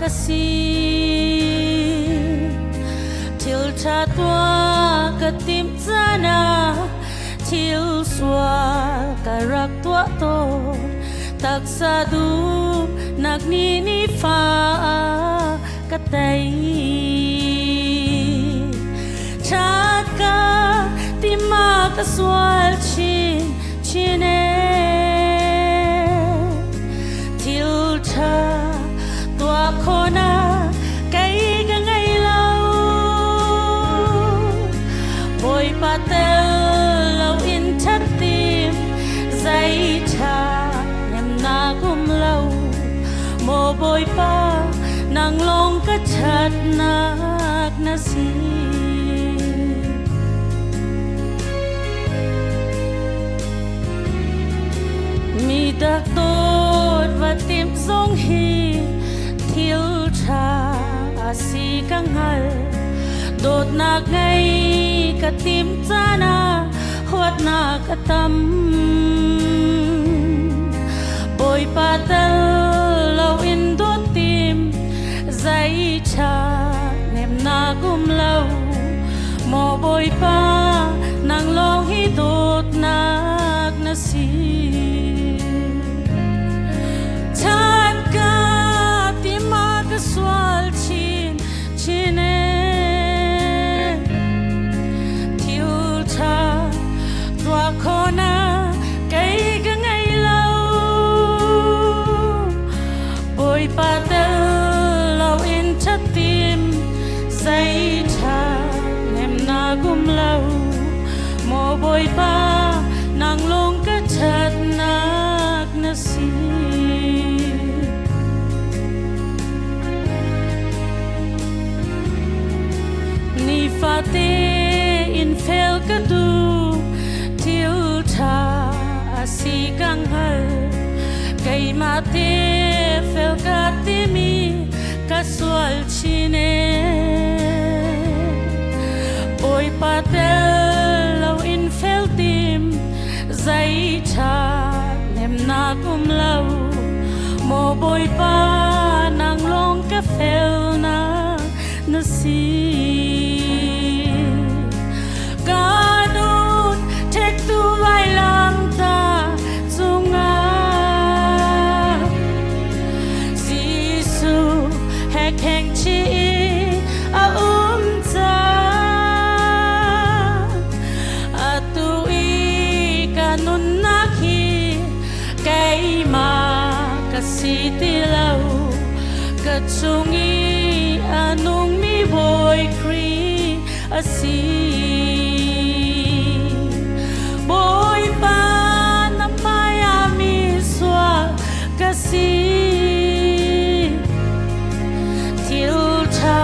kasi til cha tua ka tim chana til swa ka rak tua to tak sa du nak ni fa ka tai cha ka ti ma ka swal chine til cha tua khona kai ka ngai lau boy patel lau in chat tim zai cha nem na gum lau mo boy pa nang long ka chat nak na si mi dak tot và tim song hi thiếu cha si căng hal đột nạc ngay cả tim cha na hoạt na cả tâm bồi pa tel lâu in đốt tim dây cha nem na gum lâu mò bồi pa nang long hi đột nạc na si chan ka ti ma ka swal chine thiu cha tua khona kai ka ngai lau boy pa tel lau in chat tim sai cha nem na gum lau mo boy pa nang long ka chat nak na si ni fa te in fel ka du thiu cha si căng hal kai ma te fel ka te mi ka swal chine boy pa tel lau in fel tim zai cha nem na kum lau mo boy pa nang long ka fel na si ganun tek tu vai lang ta zunga Giêsu hek heng chi a cha a tu i ganun na khi kai ma ka si ti lau ka chungi anung mi boy kri asi boy pa na maya mi swa kasi til cha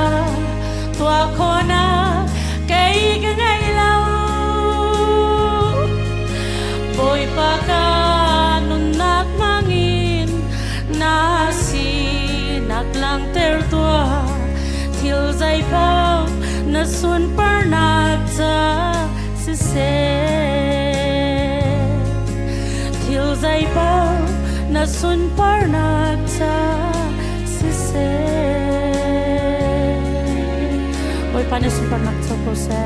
tua khona kai ka ngai lau boy pa ka nun nak mangin na si nak lang ter tua til zai pau na sun par na cha si se til zai pau na sun par na cha si se oi pa na sun par na cha ko se